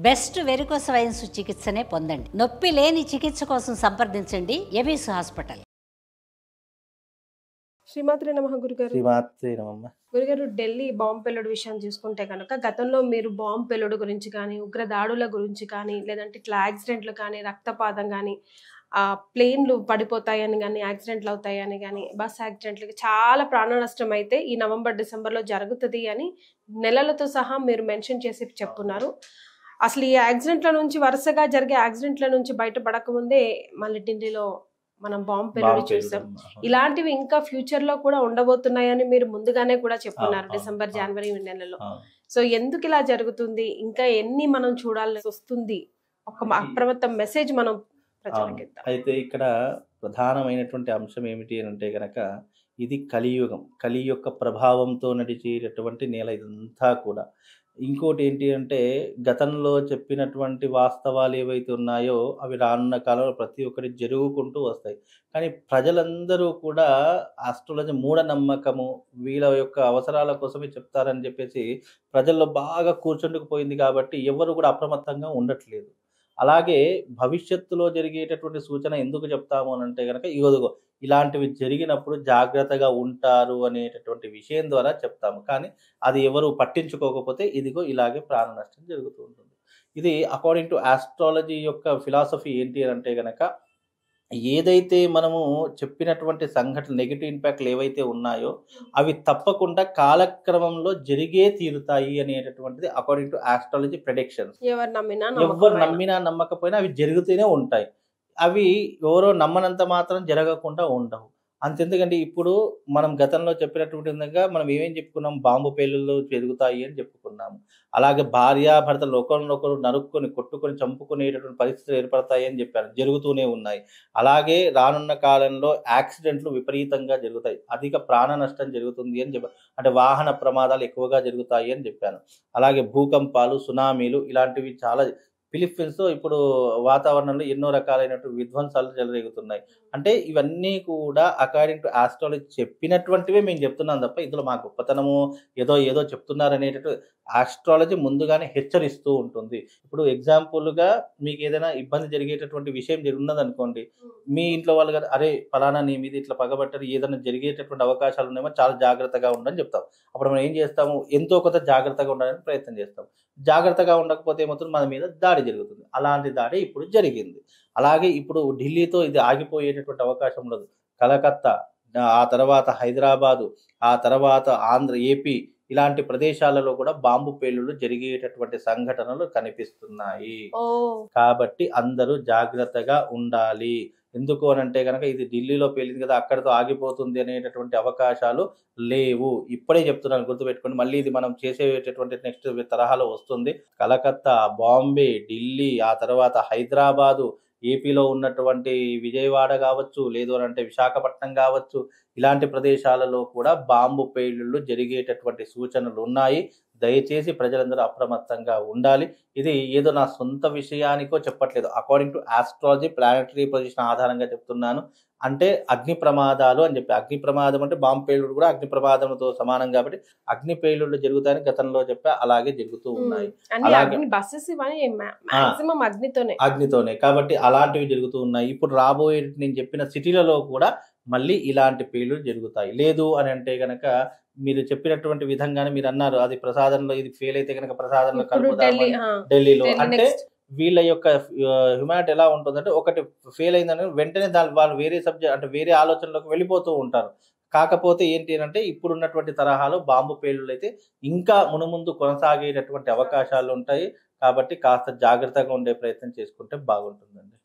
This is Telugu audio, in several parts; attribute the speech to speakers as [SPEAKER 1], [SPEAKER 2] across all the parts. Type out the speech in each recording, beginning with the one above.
[SPEAKER 1] బెస్ట్ వెరికోస్ వెయిన్స్ చికిత్సనే పొందండి. నొప్పి లేని చికిత్స కోసం సంప్రదించండి ఎబిస్ హాస్పిటల్.
[SPEAKER 2] శ్రీమాత్రే నమః గురుగారు.
[SPEAKER 3] శ్రీమాత్రే నమః.
[SPEAKER 2] గురుగారు, ఢిల్లీ బాంబు పేలుడు విషయం చూసుకుంటే కనుక గతంలో మీరు బాంబు పేలుడు గురించి కానీ, ఉగ్ర దాడుల గురించి కానీ, లేదంటే ఇట్లా యాక్సిడెంట్లు కానీ, రక్తపాతం కానీ, ప్లేన్లు పడిపోతాయని కానీ, యాక్సిడెంట్లు అవుతాయని కానీ, బస్ యాక్సిడెంట్లకి చాలా ప్రాణ నష్టం అయితే ఈ నవంబర్ డిసెంబర్లో జరుగుతుంది అని నెలలతో సహా మీరు మెన్షన్ చేసి చెప్తున్నారు. అసలు ఈ యాక్సిడెంట్ల నుంచి వరుసగా జరిగే యాక్సిడెంట్ల నుంచి బయటపడకముందే మళ్ళీ ఢిల్లీలో మనం బాంబు పేలుడు చూసాం. ఇలాంటివి ఇంకా ఫ్యూచర్ లో కూడా ఉండబోతున్నాయని మీరు ముందుగానే కూడా చెప్తున్నారు డిసెంబర్ జనవరి నెలలో. సో ఎందుకు ఇలా జరుగుతుంది, ఇంకా ఎన్ని మనం చూడాల్సి వస్తుంది, ఒక అప్రమత్తం మెసేజ్ మనం ప్రజలకిద్దాం.
[SPEAKER 3] అయితే ఇక్కడ ప్రధానమైనటువంటి అంశం ఏమిటి అంటే గనక ఇది కలియుగం. కలి యొక్క ప్రభావంతో నడిచేటటువంటి నేల ఇదంతా కూడా. ఇంకోటి ఏంటి అంటే గతంలో చెప్పినటువంటి వాస్తవాలు ఏవైతే ఉన్నాయో అవి రానున్న కాలంలో ప్రతి ఒక్కటి జరుగుకుంటూ వస్తాయి. కానీ ప్రజలందరూ కూడా ఆస్ట్రాలజీ మూఢనమ్మకము వీళ్ళ యొక్క అవసరాల కోసమే చెప్తారని చెప్పేసి ప్రజల్లో బాగా కూర్చుండుకుపోయింది కాబట్టి ఎవరు కూడా అప్రమత్తంగా ఉండట్లేదు. అలాగే భవిష్యత్తులో జరిగేటటువంటి సూచన ఎందుకు చెప్తాము అని అంటే కనుక ఇదిగో ఇలాంటివి జరిగినప్పుడు జాగ్రత్తగా ఉంటారు అనేటటువంటి విషయం ద్వారా చెప్తాము. కానీ అది ఎవరు పట్టించుకోకపోతే ఇదిగో ఇలాగే ప్రాణ నష్టం జరుగుతూ ఉంటుంది. ఇది అకార్డింగ్ టు ఆస్ట్రాలజీ యొక్క ఫిలాసఫీ ఏంటి అని అంటే కనుక ఏదైతే మనము చెప్పినటువంటి సంఘటన నెగిటివ్ ఇంపాక్ట్లు ఏవైతే ఉన్నాయో అవి తప్పకుండా కాలక్రమంలో జరిగే తీరుతాయి అనేటటువంటిది అకార్డింగ్ టు ఆస్ట్రాలజీ ప్రెడిక్షన్స్.
[SPEAKER 2] ఎవరు
[SPEAKER 3] నమ్మినా నమ్మకపోయినా అవి జరుగుతూనే ఉంటాయి. అవి ఎవరో నమ్మనంత మాత్రం జరగకుండా ఉండవు. అంతెందుకంటే ఇప్పుడు మనం గతంలో చెప్పినటువంటి విధంగా మనం ఏమేం చెప్పుకున్నాం, బాంబు పేలుళ్ళు జరుగుతాయి అని చెప్పుకున్నాము. అలాగే భార్యాభర్తలు ఒకరినొకరు నరుక్కొని కొట్టుకొని చంపుకునేటటువంటి పరిస్థితులు ఏర్పడతాయి అని చెప్పారు, జరుగుతూనే ఉన్నాయి. అలాగే రానున్న కాలంలో యాక్సిడెంట్లు విపరీతంగా జరుగుతాయి, అధిక ప్రాణ నష్టం జరుగుతుంది అని చెప్పారు. అంటే వాహన ప్రమాదాలు ఎక్కువగా జరుగుతాయి అని చెప్పాను. అలాగే భూకంపాలు, సునామీలు ఇలాంటివి చాలా ఫిలిప్పీన్స్లో ఇప్పుడు వాతావరణంలో ఎన్నో రకాలైనటువంటి విధ్వంసాలు చెలరేగుతున్నాయి. అంటే ఇవన్నీ కూడా అకార్డింగ్ టు ఆస్ట్రాలజీ చెప్పినటువంటివే మేము చెప్తున్నాం తప్ప ఇందులో మా గొప్పతనము ఏదో చెప్తున్నారు అనేటట్టు ఆస్ట్రాలజీ ముందుగానే హెచ్చరిస్తూ ఉంటుంది. ఇప్పుడు ఎగ్జాంపుల్గా మీకు ఏదైనా ఇబ్బంది జరిగేటటువంటి విషయం ఉన్నదనుకోండి, మీ ఇంట్లో వాళ్ళు కానీ అరే ఫలానా నీ మీద ఇట్లా పగబట్టారు, ఏదైనా జరిగేటటువంటి అవకాశాలు ఉన్నాయేమో చాలా జాగ్రత్తగా ఉండని చెప్తాం. అప్పుడు మనం ఏం చేస్తాము, ఎంతో కొంత జాగ్రత్తగా ఉండాలని ప్రయత్నం చేస్తాం. జాగ్రత్తగా ఉండకపోతే ఏమవుతుంది, మన మీద దాడి జరుగుతుంది. అలాంటి దాడి ఇప్పుడు జరిగింది. అలాగే ఇప్పుడు ఢిల్లీతో ఇది ఆగిపోయేటటువంటి అవకాశం ఉండదు. కలకత్తా, ఆ తర్వాత హైదరాబాదు, ఆ తర్వాత ఏపీ ఇలాంటి ప్రదేశాలలో కూడా బాంబు పేలుళ్ళు జరిగేటటువంటి సంఘటనలు కనిపిస్తున్నాయి. కాబట్టి అందరూ జాగ్రత్తగా ఉండాలి. ఎందుకు అని అంటే కనుక ఇది ఢిల్లీలో పేలింది కదా అక్కడితో ఆగిపోతుంది అనేటటువంటి అవకాశాలు లేవు. ఇప్పుడే చెప్తున్నాను, గుర్తుపెట్టుకోండి. మళ్ళీ ఇది మనం చేసేటటువంటి నెక్స్ట్ తరహాలో వస్తుంది. కలకత్తా, బాంబే, ఢిల్లీ, ఆ తర్వాత హైదరాబాదు, ఏపీలో ఉన్నటువంటి విజయవాడ కావచ్చు, లేదు అని అంటే విశాఖపట్నం కావచ్చు, ఇలాంటి ప్రదేశాలలో కూడా బాంబు పేలుళ్ళు జరిగేటటువంటి సూచనలు ఉన్నాయి. దయచేసి ప్రజలందరూ అప్రమత్తంగా ఉండాలి. ఇది ఏదో నా సొంత విషయానికో చెప్పట్లేదు, according to astrology planetary position ఆధారంగా చెప్తున్నాను. అంటే అగ్ని ప్రమాదాలు అని చెప్పి, అగ్ని ప్రమాదం అంటే బాంబు పేలుడు కూడా అగ్ని ప్రమాదంతో సమానం కాబట్టి అగ్ని పేలుళ్ళు జరుగుతాయని గతంలో చెప్పా, అలాగే జరుగుతూ ఉన్నాయి. అగ్నితోనే కాబట్టి అలాంటివి జరుగుతూ ఉన్నాయి. ఇప్పుడు రాబోయే నేను చెప్పిన సిటీలలో కూడా మళ్ళీ ఇలాంటి పేలుళ్ళు జరుగుతాయి. లేదు అని అంటే గనక మీరు చెప్పినటువంటి విధంగానే మీరు అన్నారు, అది ప్రసాదంలో ఇది ఫెయిల్ అయితే కనుక ప్రసాదంలో కలుపుతాము ఢిల్లీలో. అంటే వీళ్ళ యొక్క హ్యుమానిటీ ఎలా ఉంటుందంటే ఒకటి ఫెయిల్ అయిందని వెంటనే వాళ్ళు వేరే సబ్జెక్ట్ అంటే వేరే ఆలోచనలోకి వెళ్ళిపోతూ ఉంటారు. కాకపోతే ఏంటి అంటే ఇప్పుడున్నటువంటి తరహాలో బాంబు పేలుళ్ళు అయితే ఇంకా మునుముందు కొనసాగేటటువంటి అవకాశాలు ఉంటాయి. కాబట్టి కాస్త జాగ్రత్తగా ఉండే ప్రయత్నం చేసుకుంటే బాగుంటుందండి.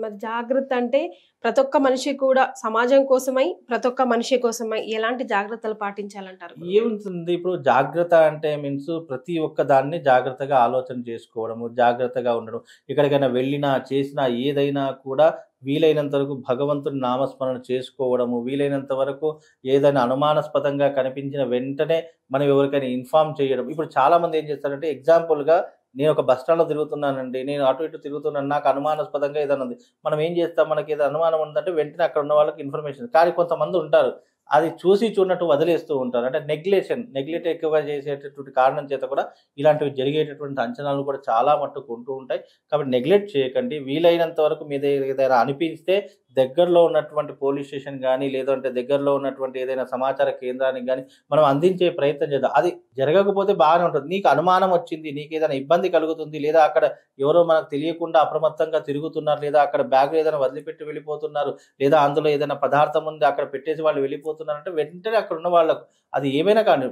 [SPEAKER 2] మరి జాగ్రత్త అంటే ప్రతి ఒక్క మనిషి కూడా సమాజం కోసమై, ప్రతి ఒక్క మనిషి కోసమై ఎలాంటి జాగ్రత్తలు పాటించాలంటారు?
[SPEAKER 3] ఏముంటుంది, ఇప్పుడు జాగ్రత్త అంటే మీన్స్ ప్రతి ఒక్క దాన్ని జాగ్రత్తగా ఆలోచన చేసుకోవడము, జాగ్రత్తగా ఉండడం. ఎక్కడికైనా వెళ్ళినా చేసినా ఏదైనా కూడా వీలైనంత వరకు భగవంతుని నామస్మరణ చేసుకోవడము, వీలైనంత వరకు ఏదైనా అనుమానాస్పదంగా కనిపించిన వెంటనే మనం ఎవరికైనా ఇన్ఫార్మ్ చేయడం. ఇప్పుడు చాలా మంది ఏం చేస్తారంటే ఎగ్జాంపుల్గా నేను ఒక బస్ స్టాండ్లో తిరుగుతున్నానండి, నేను అటు ఇటు తిరుగుతున్నాను, నాకు అనుమానాస్పదంగా ఏదైనా ఉంది. మనం ఏం చేస్తాం, మనకి ఏదో అనుమానం ఉందంటే వెంటనే అక్కడ ఉన్న వాళ్ళకి ఇన్ఫర్మేషన్. కానీ కొంతమంది ఉంటారు అది చూసి చూడనట్టు వదిలేస్తూ ఉంటారు. అంటే నెగ్లెక్ట్ ఎక్కువగా చేసేటటువంటి కారణం చేత కూడా ఇలాంటివి జరిగేటటువంటి అంచనాలు కూడా చాలా మట్టుకు ఉంటూ ఉంటాయి. కాబట్టి నెగ్లెక్ట్ చేయకండి. వీలైనంత వరకు మీ ఏదైనా అనిపిస్తే దగ్గరలో ఉన్నటువంటి పోలీస్ స్టేషన్ గానీ, లేదంటే దగ్గరలో ఉన్నటువంటి ఏదైనా సమాచార కేంద్రానికి గానీ మనం అందించే ప్రయత్నం చేద్దాం. అది జరగకపోతే బాగానే ఉంటుంది. నీకు అనుమానం వచ్చింది, నీకేదైనా ఇబ్బంది కలుగుతుంది, లేదా అక్కడ ఎవరో మనకు తెలియకుండా అప్రమత్తంగా తిరుగుతున్నారు, లేదా అక్కడ బ్యాగ్‌లో ఏదైనా వదిలిపెట్టి వెళ్ళిపోతున్నారు, లేదా అందులో ఏదైనా పదార్థం ఉంది అక్కడ పెట్టేసి వాళ్ళు వెళ్ళిపోతున్నారంటే వెంటనే అక్కడ ఉన్న వాళ్ళకు అది ఏమైనా కానీ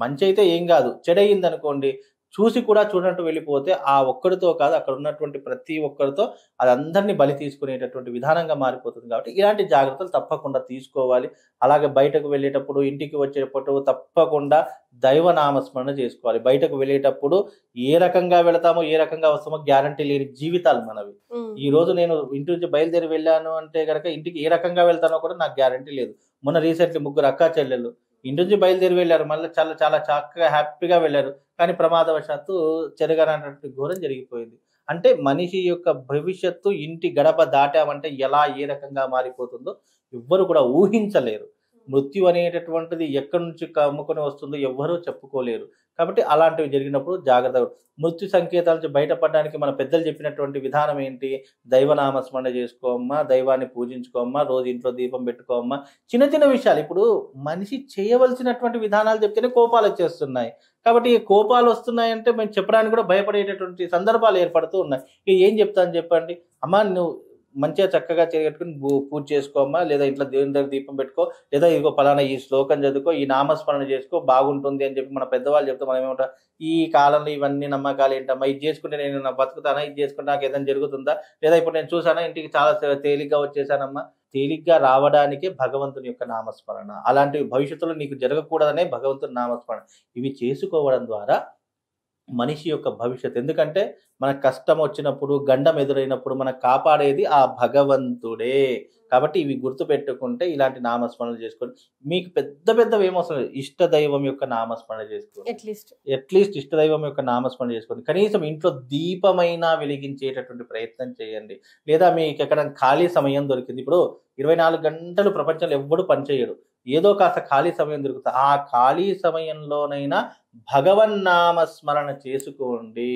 [SPEAKER 3] మంచైతే ఏం గాదు. చెడయిందనుకోండి చూసి కూడా చూడనట్టు వెళ్ళిపోతే ఆ ఒక్కడితో కాదు అక్కడ ఉన్నటువంటి ప్రతి ఒక్కరితో అది అందరిని బలి తీసుకునేటటువంటి విధానంగా మారిపోతుంది. కాబట్టి ఇలాంటి జాగ్రత్తలు తప్పకుండా తీసుకోవాలి. అలాగే బయటకు వెళ్ళేటప్పుడు, ఇంటికి వచ్చేటప్పుడు తప్పకుండా దైవ నామస్మరణ చేసుకోవాలి. బయటకు వెళ్ళేటప్పుడు ఏ రకంగా వెళతామో, ఏ రకంగా వస్తామో గ్యారంటీ లేని జీవితాలు మనవి. ఈరోజు నేను ఇంటి నుంచి బయలుదేరి వెళ్ళాను అంటే గనక ఇంటికి ఏ రకంగా వెళ్తానో కూడా నాకు గ్యారంటీ లేదు. మొన్న రీసెంట్‌లీ ముగ్గురు అక్కా చెల్లెళ్ళు ఇంటి నుంచి బయలుదేరి వెళ్లారు. మళ్ళీ చాలా చాలా చక్కగా హ్యాపీగా వెళ్లారు. కానీ ప్రమాదవశాత్తు చెరగనటువంటి ఘోరం జరిగిపోయింది. అంటే మనిషి యొక్క భవిష్యత్తు ఇంటి గడప దాటామంటే ఎలా ఏ రకంగా మారిపోతుందో ఎవ్వరు కూడా ఊహించలేరు. మృత్యు అనేటటువంటిది ఎక్కడి నుంచి కమ్ముకొని వస్తుందో ఎవ్వరూ చెప్పుకోలేరు. కాబట్టి అలాంటివి జరిగినప్పుడు జాగ్రత్త. మృత్యు సంకేతాల నుంచి బయటపడడానికి మన పెద్దలు చెప్పినటువంటి విధానం ఏంటి? దైవనామస్మరణ చేసుకోమ్మా, దైవాన్ని పూజించుకోమ్మా, రోజు ఇంట్లో దీపం పెట్టుకోమ్మా. చిన్న చిన్న విషయాలు ఇప్పుడు మనిషి చేయవలసినటువంటి విధానాలు చెప్తేనే కోపాలు వచ్చేస్తున్నాయి. కాబట్టి ఈ కోపాలు వస్తున్నాయంటే మేము చెప్పడానికి కూడా భయపడేటటువంటి సందర్భాలు ఏర్పడుతూ ఉన్నాయి. ఇక ఏం చెప్తాను చెప్పండి? అమ్మా నువ్వు మంచిగా చక్కగా చేయగట్టుకుని పూజ చేసుకోమ్మా, లేదా ఇంట్లో దేవుని దగ్గర దీపం పెట్టుకో, లేదా ఇదిగో పలానా ఈ శ్లోకం చదువుకో, ఈ నామస్మరణ చేసుకో బాగుంటుంది అని చెప్పి మన పెద్దవాళ్ళు చెప్తే మనం ఏమంటాం? ఈ కాలంలో ఇవన్నీ నమ్మకాలు ఏంటమ్మా? ఇది చేసుకుంటే నేను నా బతుకుతానా? ఇది చేసుకుంటే నాకు ఏదైనా జరుగుతుందా? లేదా ఇప్పుడు నేను చూసానా ఇంటికి చాలా తేలిగ్గా వచ్చేసానమ్మా. తేలిగ్గా రావడానికే భగవంతుని యొక్క నామస్మరణ. అలాంటివి భవిష్యత్తులో నీకు జరగకూడదనే భగవంతుని నామస్మరణ. ఇవి చేసుకోవడం ద్వారా మనిషి యొక్క భవిష్యత్తు. ఎందుకంటే మనకు కష్టం వచ్చినప్పుడు, గండం ఎదురైనప్పుడు మనకు కాపాడేది ఆ భగవంతుడే. కాబట్టి ఇవి గుర్తుపెట్టుకుంటే ఇలాంటి నామస్మరణలు చేసుకోండి. మీకు పెద్ద పెద్దవి ఏమవసరం లేదు. ఇష్ట దైవం యొక్క నామస్మరణ చేసుకోండి. అట్లీస్ట్ ఇష్ట దైవం యొక్క నామస్మరణ చేసుకోండి. కనీసం ఇంట్లో దీపమైనా వెలిగించేటటువంటి ప్రయత్నం చేయండి. లేదా మీకు ఎక్కడ ఖాళీ సమయం దొరికింది. ఇప్పుడు 24 గంటలు ప్రపంచంలో ఎవ్వడు పనిచేయడు. ఏదో కాస్త ఖాళీ సమయం దొరుకుతుంది. ఆ ఖాళీ సమయంలోనైనా భగవన్నామస్మరణ చేసుకోండి.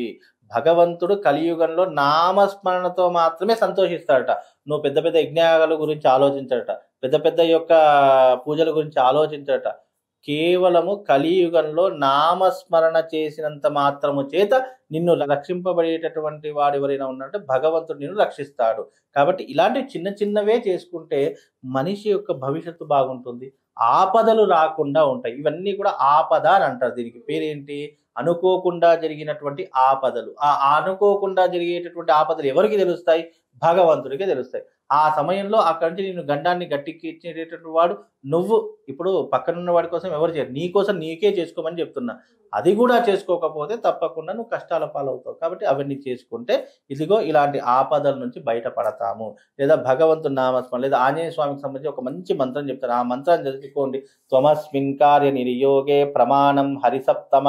[SPEAKER 3] భగవంతుడు కలియుగంలో నామస్మరణతో మాత్రమే సంతోషిస్తాడట. నువ్వు పెద్ద పెద్ద యజ్ఞాల గురించి ఆలోచించడట, పెద్ద పెద్ద యొక్క పూజల గురించి ఆలోచించడట. కేవలము కలియుగంలో నామస్మరణ చేసినంత మాత్రము చేత నిన్ను రక్షింపబడేటటువంటి వాడు ఎవరైనా ఉన్నారంటే భగవంతుడు నిన్ను రక్షిస్తాడు. కాబట్టి ఇలాంటి చిన్న చిన్నవే చేసుకుంటే మనిషి యొక్క భవిష్యత్తు బాగుంటుంది. ఆపదలు రాకుండా ఉంటాయి. ఇవన్నీ కూడా ఆపద అని అంటారు. దీనికి పేరేంటి? అనుకోకుండా జరిగినటువంటి ఆపదలు. ఆ అనుకోకుండా జరిగేటటువంటి ఆపదలు ఎవరికి తెలుస్తాయి? భగవంతుడికే తెలుస్తాయి. ఆ సమయంలో అక్కడి నుంచి నేను గండాన్ని గట్టికిచ్చేటటువంటి వాడు నువ్వు. ఇప్పుడు పక్కనున్న వాడి కోసం ఎవరు చేయరు, నీ కోసం నీకే చేసుకోమని చెప్తున్నా. అది కూడా చేసుకోకపోతే తప్పకుండా నువ్వు కష్టాల పాలవుతావు. కాబట్టి అవన్నీ చేసుకుంటే ఇదిగో ఇలాంటి ఆపదల నుంచి బయటపడతాము. లేదా భగవంతుని నామస్మరణ, లేదా ఆంజనేయ స్వామికి సంబంధించి ఒక మంచి మంత్రం చెప్తారు. ఆ మంత్రాన్ని చదువుకోండి. త్వమస్మిన్ కార్య నిర్యోగే ప్రమాణం హరిసప్తమ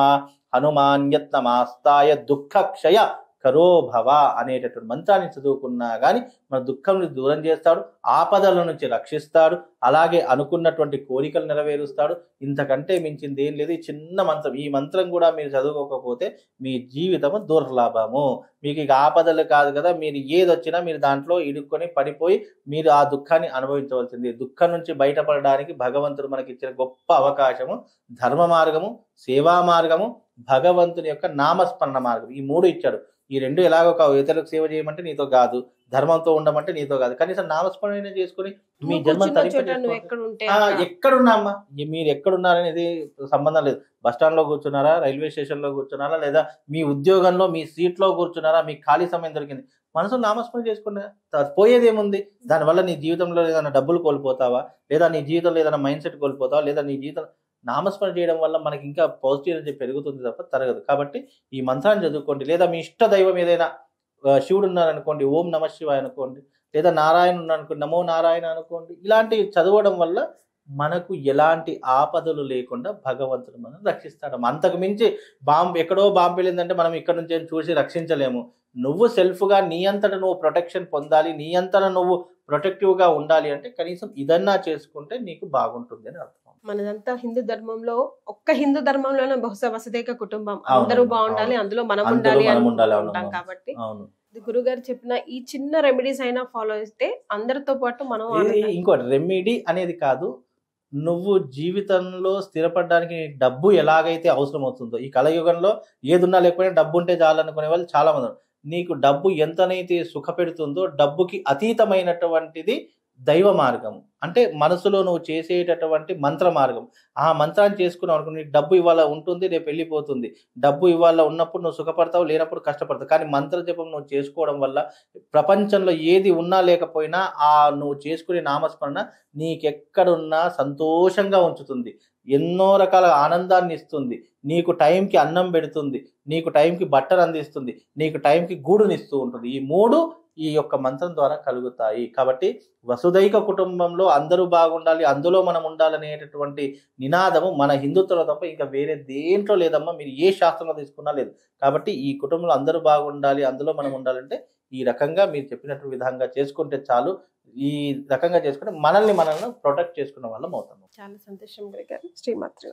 [SPEAKER 3] హనుమాన్యత్నమాస్తాయ దుఃఖక్షయ కరో భవ అనేటటువంటి మంత్రాన్ని చదువుకున్నా కానీ మన దుఃఖం నుంచి దూరం చేస్తాడు, ఆపదల నుంచి రక్షిస్తాడు, అలాగే అనుకున్నటువంటి కోరికలు నెరవేరుస్తాడు. ఇంతకంటే మించింది ఏం లేదు. ఈ చిన్న మంత్రం, ఈ మంత్రం కూడా మీరు చదువుకోకపోతే మీ జీవితము దుర్లాభము. మీకు ఇక ఆపదలు కాదు కదా, మీరు ఏదొచ్చినా మీరు దాంట్లో ఇరుక్కొని పడిపోయి మీరు ఆ దుఃఖాన్ని అనుభవించవలసింది. దుఃఖం నుంచి బయటపడడానికి భగవంతుడు మనకి ఇచ్చిన గొప్ప అవకాశము ధర్మ మార్గము, సేవా మార్గము, భగవంతుని యొక్క నామస్మరణ మార్గం. ఈ 3 ఇచ్చాడు. ఈ 2 ఎలాగో ఇతరులకు సేవ చేయమంటే నీతో కాదు, ధర్మంతో ఉండమంటే నీతో కాదు. కనీసం నామస్మరణ చేసుకుని మీ జన్మ ఎక్కడున్నా అమ్మా, మీరు ఎక్కడున్నారనేది సంబంధం లేదు. బస్టాండ్ లో కూర్చున్నారా, రైల్వే స్టేషన్ లో కూర్చున్నారా, లేదా మీ ఉద్యోగంలో మీ సీట్ లో కూర్చున్నారా, మీకు ఖాళీ సమయం దొరికింది, మనసు నామస్మరణ చేసుకున్నా పోయేది ఏముంది? దానివల్ల నీ జీవితంలో ఏదైనా డబ్బులు కోల్పోతావా, లేదా నీ జీవితంలో ఏదైనా మైండ్ సెట్ కోల్పోతావా, లేదా నీ జీవితం నామస్మరణ చేయడం వల్ల మనకి ఇంకా పాజిటివ్ ఎనర్జీ పెరుగుతుంది తప్ప తరగదు. కాబట్టి ఈ మంత్రాన్ని చదువుకోండి. లేదా మీ ఇష్ట దైవం ఏదైనా శివుడు ఉన్నారనుకోండి, ఓం నమ శివాయ అనుకోండి, లేదా నారాయణ ఉన్నారనుకోండి, నమో నారాయణ అనుకోండి. ఇలాంటివి చదవడం వల్ల మనకు ఎలాంటి ఆపదలు లేకుండా భగవంతుడు మనం రక్షిస్తాడు. అంతకు మించి ఎక్కడో బాంబు వెళ్ళిందంటే మనం ఇక్కడ నుంచి చూసి రక్షించలేము. నువ్వు సెల్ఫ్గా నీ అంతట నువ్వు ప్రొటెక్షన్ పొందాలి, నీ అంతట నువ్వు ప్రొటెక్టివ్గా ఉండాలి అంటే కనీసం ఇదన్నా చేసుకుంటే నీకు బాగుంటుంది అని అర్థం.
[SPEAKER 2] మనదంతా హిందూ ధర్మంలో, ఒక్క హిందూ ధర్మంలోనే బహుశా వసుదైక కుటుంబం,
[SPEAKER 3] అవును,
[SPEAKER 2] అందరూ బాగుండాలి,
[SPEAKER 3] అవును.
[SPEAKER 2] అందులో మనం
[SPEAKER 3] అందులో
[SPEAKER 2] ఉండాలి
[SPEAKER 3] మనం
[SPEAKER 2] అని
[SPEAKER 3] ఉండాలి,
[SPEAKER 2] ఉంటాం
[SPEAKER 3] అవును.
[SPEAKER 2] కాబట్టి
[SPEAKER 3] అవును.
[SPEAKER 2] గురుగారు చెప్పిన ఈ చిన్న రెమెడీస్ అయినా ఫాలో అయితే అందరితో పాటు మనం
[SPEAKER 3] ఇంకోటి రెమెడీ అనేది కాదు, నువ్వు జీవితంలో స్థిరపడడానికి నీకు డబ్బు ఎలాగైతే అవసరం అవుతుందో, ఈ కలయుగంలో ఏదున్నా లేకపోయినా డబ్బు ఉంటే చాలు అనుకునే వాళ్ళు చాలా మంది ఉన్నారు. నీకు డబ్బు ఎంతనైతే సుఖపెడుతుందో డబ్బుకి అతీతమైనటువంటిది దైవ మార్గం. అంటే మనసులో నువ్వు చేసేటటువంటి మంత్ర మార్గం. ఆ మంత్రాన్ని చేసుకున్నావు అనుకో, నీకు డబ్బు ఇవాళ ఉంటుంది, రేపు వెళ్ళిపోతుంది. డబ్బు ఇవాళ ఉన్నప్పుడు నువ్వు సుఖపడతావు, లేనప్పుడు కష్టపడతావు. కానీ మంత్ర జపం నువ్వు చేసుకోవడం వల్ల ప్రపంచంలో ఏది ఉన్నా లేకపోయినా నువ్వు చేసుకునే నామస్మరణ నీకెక్కడున్నా సంతోషంగా ఉంచుతుంది. ఎన్నో రకాల ఆనందాన్ని ఇస్తుంది. నీకు టైంకి అన్నం పెడుతుంది, నీకు టైంకి బట్టలు అందిస్తుంది, నీకు టైంకి గూడునిస్తూ ఉంటుంది. ఈ మూడు ఈ యొక్క మంత్రం ద్వారా కలుగుతాయి. కాబట్టి వసుదైక కుటుంబంలో అందరూ బాగుండాలి, అందులో మనం ఉండాలనేటటువంటి నినాదము మన హిందుత్వంలో తప్ప ఇంకా వేరే దేంట్లో లేదమ్మా. మీరు ఏ శాస్త్రంలో తీసుకున్నా లేదు. కాబట్టి ఈ కుటుంబంలో అందరూ బాగుండాలి, అందులో మనం ఉండాలంటే ఈ రకంగా మీరు చెప్పినట్టు విధంగా చేసుకుంటే చాలు. ఈ రకంగా చేసుకుంటే మనల్ని ప్రొటెక్ట్ చేసుకున్న వాళ్ళం అవుతాము.
[SPEAKER 2] చాలా సంతోషం గురుగారు. శ్రీమాత్రి.